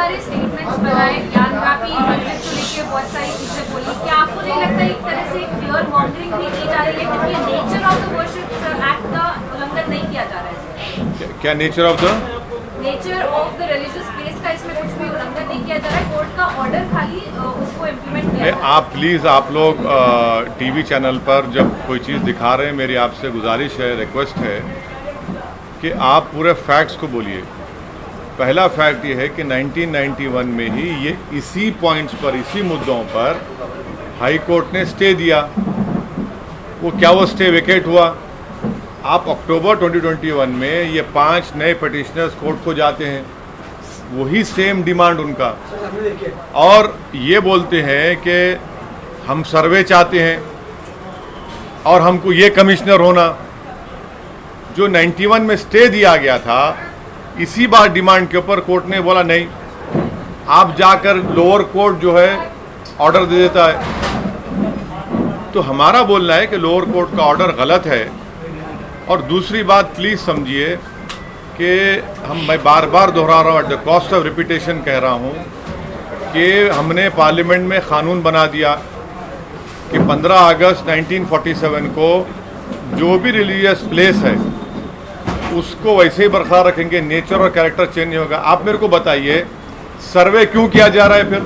सारे स्टेटमेंट्स बनाए, ज्ञानव्यापी बजट को लेके बहुत सारी चीजें बोली। क्या आपको नहीं लगता एक तरह से एक क्लियर मॉनिटरिंग भी की जा रही है, क्योंकि nature of the worship act का उल्लंघन नहीं किया जा रहा है? क्या nature of the religious place का इसमें कुछ भी उल्लंघन नहीं किया जा रहा है। कोर्ट का ऑर्डर खाली उसको इम्प्लीमेंट किया जा रहा है। आप प्लीज़, आप लोग टीवी चैनल पर जब कोई चीज़ दिखा रहे हैं, मेरी आपसे गुजारिश है, रिक्वेस्ट है कि आप पूरे फैक्ट्स को बोलिए। पहला फैक्ट ये है कि 1991 में ही ये इसी पॉइंट्स पर, इसी मुद्दों पर हाई कोर्ट ने स्टे दिया। वो स्टे वेकेट हुआ? आप अक्टूबर 2021 में ये 5 नए पिटिशनर्स कोर्ट को जाते हैं, वही सेम डिमांड उनका, और ये बोलते हैं कि हम सर्वे चाहते हैं और हमको ये कमिश्नर होना। जो 91 में स्टे दिया गया था, इसी बार डिमांड के ऊपर कोर्ट ने बोला नहीं, आप जाकर लोअर कोर्ट जो है ऑर्डर दे देता है। तो हमारा बोलना है कि लोअर कोर्ट का ऑर्डर गलत है। और दूसरी बात प्लीज़ समझिए कि मैं बार बार दोहरा रहा हूँ, at the cost of repetition कह रहा हूँ कि हमने पार्लियामेंट में क़ानून बना दिया कि 15 अगस्त 1947 को जो भी रिलीजियस प्लेस है उसको वैसे ही बरकरार रखेंगे, नेचर और कैरेक्टर चेंज नहीं होगा। आप मेरे को बताइए, सर्वे क्यों किया जा रहा है? फिर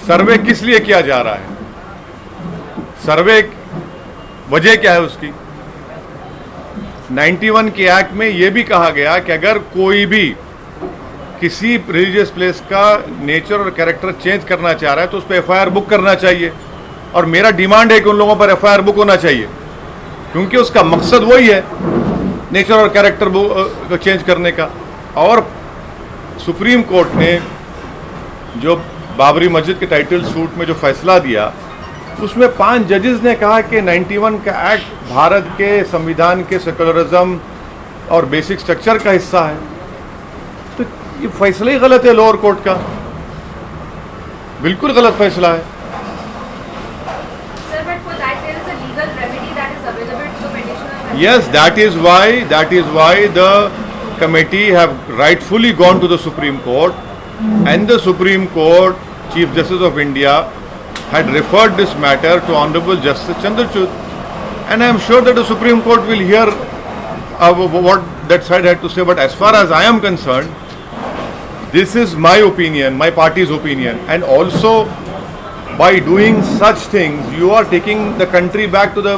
सर्वे किस लिए किया जा रहा है? सर्वे वजह क्या है उसकी? 91 के एक्ट में यह भी कहा गया कि अगर कोई भी किसी रिलीजियस प्लेस का नेचर और कैरेक्टर चेंज करना चाह रहा है तो उस पर एफआईआर बुक करना चाहिए। और मेरा डिमांड है कि उन लोगों पर एफआईआर बुक होना चाहिए, क्योंकि उसका मकसद वही है, नेचर और कैरेक्टर को चेंज करने का। और सुप्रीम कोर्ट ने जो बाबरी मस्जिद के टाइटल सूट में जो फैसला दिया, उसमें 5 जजेस ने कहा कि 91 का एक्ट भारत के संविधान के सेकुलरिज्म और बेसिक स्ट्रक्चर का हिस्सा है। तो ये फैसला ही गलत है लोअर कोर्ट का, बिल्कुल गलत फैसला है। Yes, that is why the committee have rightfully gone to the Supreme Court, and the Supreme Court Chief Justice of India had referred this matter to Honorable Justice Chandrachud, and I am sure that the Supreme Court will hear what that side had to say. But as far as I am concerned, this is my opinion, my party's opinion, and also by doing such things, you are taking the country back to the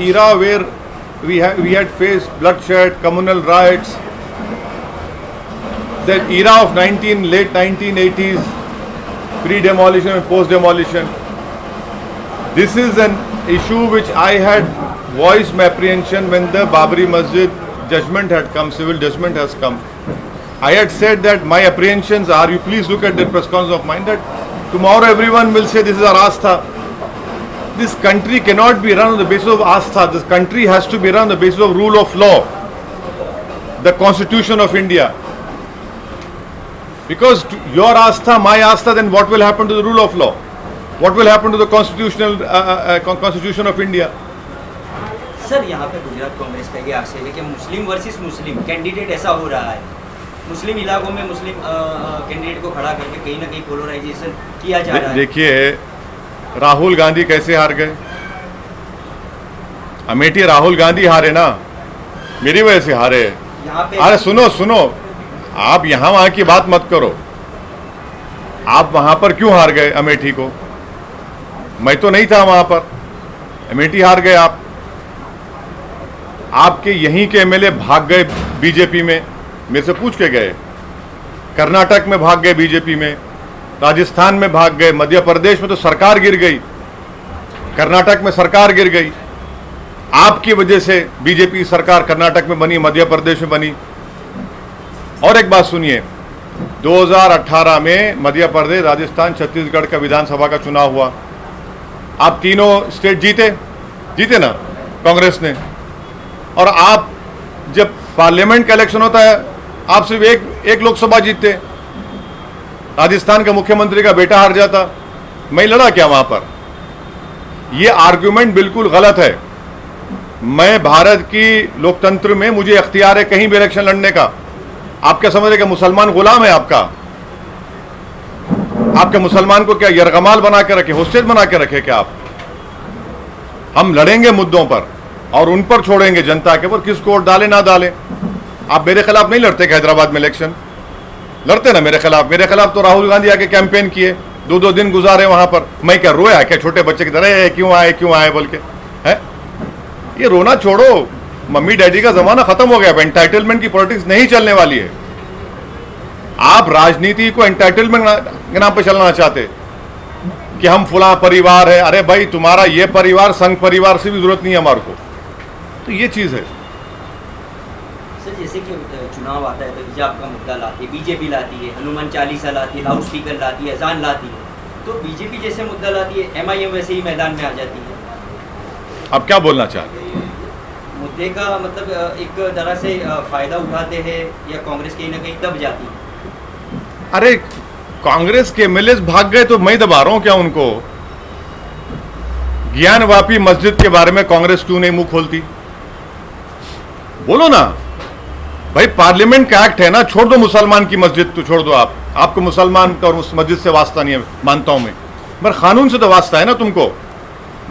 era where we had faced bloodshed, communal riots, that era of late 1980s, pre-demolition and post-demolition. This is an issue which I had voiced my apprehension when the Babri Masjid judgment had come, civil judgment has come. I had said that my apprehensions are, you please look at the press conference of mine, that tomorrow everyone will say this is our Astha. This country cannot be run on the basis of Astha. This country has to be run on the basis of rule of law, the Constitution of India. Because your Astha, my Astha, then what will happen to the rule of law? What will happen to the Constitution of India? Sir, यहाँ पे गुजरात कांग्रेस का ये आशय है कि मुस्लिम versus मुस्लिम candidate ऐसा हो रहा है, मुस्लिम इलाकों में मुस्लिम कैंडिडेट को खड़ा करके कहीं ना कहीं पोलराइजेशन किया जा रहा है। देखिए, राहुल गांधी कैसे हार गए? अमेठी राहुल गांधी हारे ना, मेरी वजह से हारे। अरे सुनो, आप यहाँ वहाँ की बात मत करो। आप वहाँ पर क्यों हार गए अमेठी को? मैं तो नहीं था वहाँ पर, अमेठी हार गए आप। आपके यहीं के एमएलए भाग गए बीजेपी में, मेरे से पूछ के गए। कर्नाटक में भाग गए बीजेपी में, राजस्थान में भाग गए, मध्य प्रदेश में तो सरकार गिर गई, कर्नाटक में सरकार गिर गई। आपकी वजह से बीजेपी सरकार कर्नाटक में बनी, मध्य प्रदेश में बनी। और एक बात सुनिए, 2018 में मध्य प्रदेश, राजस्थान, छत्तीसगढ़ का विधानसभा का चुनाव हुआ। आप तीनों स्टेट जीते ना कांग्रेस ने। और आप जब पार्लियामेंट का इलेक्शन होता है, आप सिर्फ एक लोकसभा जीतते। राजस्थान के मुख्यमंत्री का बेटा हार जाता, मैं लड़ा क्या वहां पर? ये आर्गुमेंट बिल्कुल गलत है। मैं भारत की लोकतंत्र में मुझे इख्तियार है कहीं भी इलेक्शन लड़ने का। आप क्या समझ रहे कि मुसलमान गुलाम है आपका? आपके मुसलमान को क्या यरगमाल बना के रखे, होस्टेज बना के रखे क्या आप? हम लड़ेंगे मुद्दों पर और उन पर छोड़ेंगे जनता के ऊपर, किसको वोट डाले ना डाले। आप मेरे खिलाफ नहीं लड़ते हैदराबाद में इलेक्शन, लड़ते ना मेरे खिलाफ तो राहुल गांधी आके कैंपेन किए, 2-2 दिन गुजारे वहां पर। मैं क्या रोया क्या छोटे बच्चे की तरह, क्यों आए बोल के? है ये रोना छोड़ो, मम्मी डैडी का जमाना खत्म हो गया। एंटाइटलमेंट की पॉलिटिक्स नहीं चलने वाली है। आप राजनीति को एंटाइटलमेंट के नाम पर चलना चाहते कि हम फुला परिवार है। अरे भाई, तुम्हारा ये परिवार संघ परिवार से भी जरूरत नहीं है हमारे को। तो ये चीज है सर। जैसे कि चुनाव आता है तो हिजाब का मुद्दा लाती है, बीजेपी लाती है, हनुमान चालीसा लाती है, लाउड स्पीकर लाती है, अजान लाती है, तो बीजेपी जैसे मुद्दा लाती है, एमआईएम वैसे ही मैदान में आ जाती है। अब क्या बोलना चाहते हैं? मुद्दे का मतलब एक तरह से फायदा उठाते हैं या कांग्रेस कहीं ना कहीं दब जाती है। अरे कांग्रेस के एमएलए भाग गए तो मैं दबा रहा हूं क्या उनको? ज्ञानवापी मस्जिद के बारे में कांग्रेस क्यों नहीं मुंह खोलती? बोलो ना भाई, पार्लियामेंट का एक्ट है ना, छोड़ दो मुसलमान की मस्जिद, तो छोड़ दो। आपको मुसलमान का और उस मस्जिद से वास्ता नहीं है, मानता हूं मैं, मगर कानून से तो वास्ता है ना तुमको।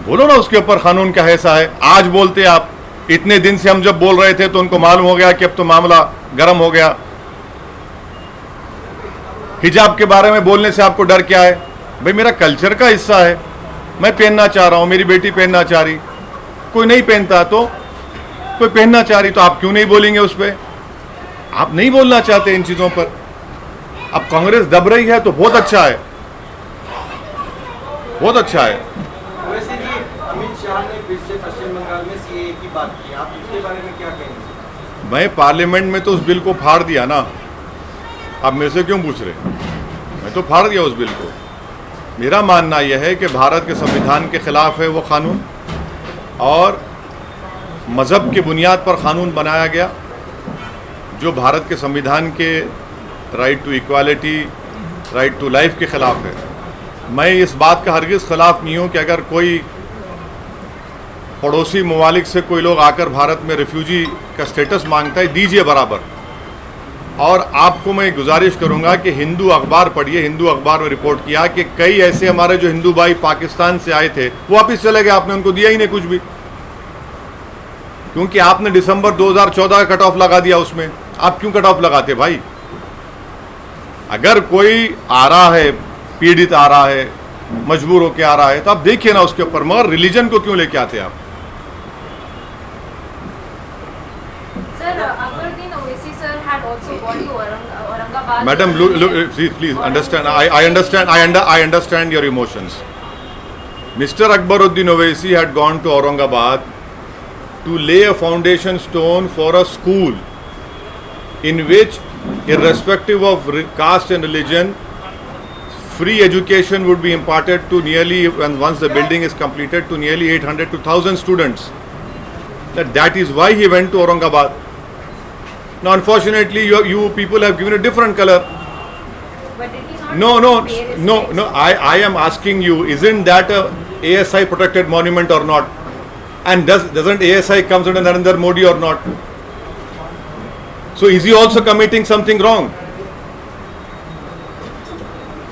बोलो ना उसके ऊपर कानून क्या ऐसा है। आज बोलते आप, इतने दिन से हम जब बोल रहे थे तो उनको मालूम हो गया कि अब तो मामला गर्म हो गया। हिजाब के बारे में बोलने से आपको डर क्या है? भाई मेरा कल्चर का हिस्सा है, मैं पहनना चाह रहा हूं, मेरी बेटी पहनना चाह रही, कोई नहीं पहनता तो कोई पहनना चाह रही, तो आप क्यों नहीं बोलेंगे उस पर? आप नहीं बोलना चाहते इन चीजों पर। अब कांग्रेस दब रही है तो बहुत अच्छा है, बहुत अच्छा है। वैसे भी अमित शाह ने फिर से पश्चिम बंगाल में सीएए की बात की, आप इसके बारे में क्या कहेंगे? मैं पार्लियामेंट में तो उस बिल को फाड़ दिया ना, आप मेरे से क्यों पूछ रहे? मैं तो फाड़ दिया उस बिल को। मेरा मानना यह है कि भारत के संविधान के खिलाफ है वो कानून, और मज़हब की बुनियाद पर कानून बनाया गया जो भारत के संविधान के right to equality, right to life के खिलाफ है। मैं इस बात का हरगिज़ खिलाफ नहीं हूँ कि अगर कोई पड़ोसी ममालिक से कोई लोग आकर भारत में रिफ्यूजी का स्टेटस मांगता है, दीजिए बराबर। और आपको मैं गुजारिश करूंगा कि हिंदू अखबार पढ़िए। हिंदू अखबार में रिपोर्ट किया कि कई ऐसे हमारे जो हिंदू भाई पाकिस्तान से आए थे वो वापिस चले गए, आपने उनको दिया ही नहीं कुछ भी, क्योंकि आपने दिसंबर 2014 का कट ऑफ लगा दिया। उसमें आप क्यों कट ऑफ लगाते भाई? अगर कोई आ रहा है, पीड़ित आ रहा है, मजबूर होकर आ रहा है, तो आप देखिए ना उसके ऊपर, मगर रिलीजन को क्यों लेके आते आप? Madam, please understand. I understand your emotions. Mr. Akbaruddin Owaisi had gone to Aurangabad to lay a foundation stone for a school in which, irrespective of caste and religion, free education would be imparted to nearly, and once the building is completed, to nearly 800 to 1,000 students. That is why he went to Aurangabad. Now, unfortunately, you people have given a different color. But it is not No. I am asking you, isn't that a ASI protected monument or not? And doesn't ASI comes under Narendra Modi or not? So is he also committing something wrong?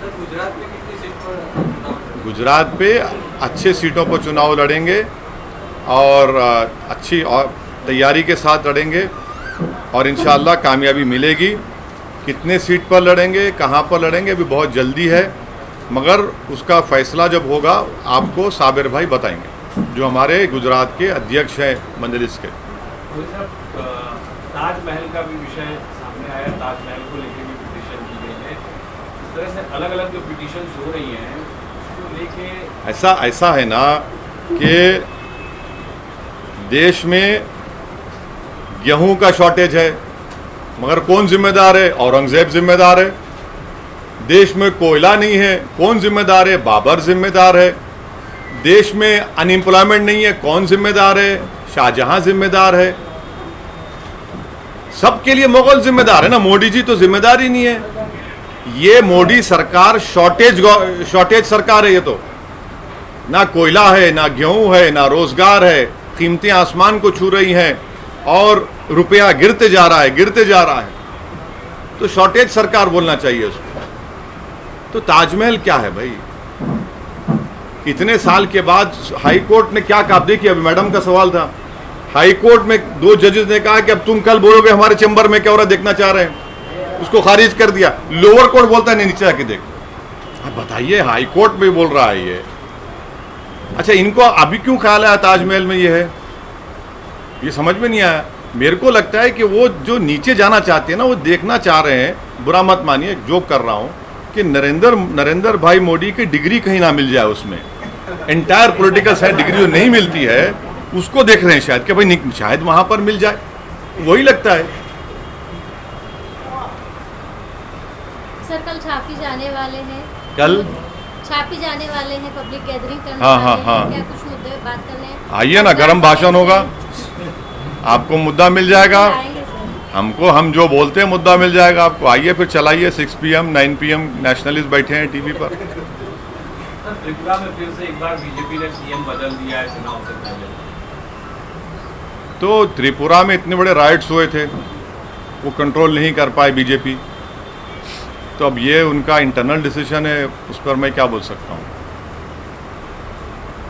Sir, Gujarat में कितनी seat पर गुजरात पे अच्छे सीटों पर चुनाव लड़ेंगे और अच्छी और तैयारी के साथ लड़ेंगे और इंशाअल्लाह कामयाबी मिलेगी। कितने सीट पर लड़ेंगे, कहाँ पर लड़ेंगे, अभी बहुत जल्दी है, मगर उसका फैसला जब होगा आपको साबिर भाई बताएंगे, जो हमारे गुजरात के अध्यक्ष हैं मजलिस के। ताजमहल का भी विषय सामने आया, ताजमहल को लेकर भी पिटीशन की गई है। इस तरह से अलग अलग जो पिटीशन हो रही हैं उसको लेके ऐसा है ना कि देश में गेहूं का शॉर्टेज है, मगर कौन जिम्मेदार है? औरंगजेब जिम्मेदार है। देश में कोयला नहीं है, कौन जिम्मेदार है? बाबर जिम्मेदार है। देश में अनएम्प्लॉयमेंट नहीं है, कौन जिम्मेदार है? शाहजहां जिम्मेदार है। सबके लिए मुगल जिम्मेदार है ना, मोदी जी तो जिम्मेदार ही नहीं है। ये मोदी सरकार शॉर्टेज सरकार है। ये तो ना कोयला है, ना गेहूं है, ना रोजगार है, कीमतें आसमान को छू रही हैं और रुपया गिरते जा रहा है। तो शॉर्टेज सरकार बोलना चाहिए उसको। तो ताजमहल क्या है भाई? इतने साल के बाद हाई कोर्ट ने क्या कहा? देखिए, अभी मैडम का सवाल था, हाई कोर्ट में 2 जजेस ने कहा कि अब तुम कल बोलोगे हमारे चैम्बर में क्या हो रहा है देखना चाह रहे हैं, उसको खारिज कर दिया। लोअर कोर्ट बोलता है नहीं, नीचे आके देख। अब बताइए, हाई कोर्ट में बोल रहा है ये। अच्छा, इनको अभी क्यों ख्याल आया ताजमहल में ये है, ये समझ में नहीं आया। मेरे को लगता है कि वो जो नीचे जाना चाहते हैं ना, वो देखना चाह रहे हैं, बुरा मत मानिए, जोक कर रहा हूं, कि नरेंद्र भाई मोदी की डिग्री कहीं ना मिल जाए उसमें। एंटायर पॉलिटिकल साइड डिग्री जो नहीं मिलती है उसको देख रहे हैं शायद, कि भाई शायद वहां पर मिल जाए, वही लगता है। सर, कल छापी जाने वाले हैं, कल छापी जाने वाले हैं, पब्लिक गैदरिंग करने हाँ, वाले हाँ, हैं। हाँ। क्या कुछ मुद्दे पे बात करने हैं? आइए ना, गरम भाषण होगा, आपको मुद्दा मिल जाएगा। आएंगे सर। हम जो बोलते हैं मुद्दा मिल जाएगा आपको। आइए फिर चलाइए, 6 PM 9 PM नेशनलिस्ट बैठे हैं टीवी पर। त्रिपुरा में फिर से एक बार बीजेपी ने सीएम बदल दिया है चुनाव से पहले। तो त्रिपुरा में इतने बड़े राइट्स हुए थे, वो कंट्रोल नहीं कर पाए बीजेपी, तो अब ये उनका इंटरनल डिसीजन है, उस पर मैं क्या बोल सकता हूँ।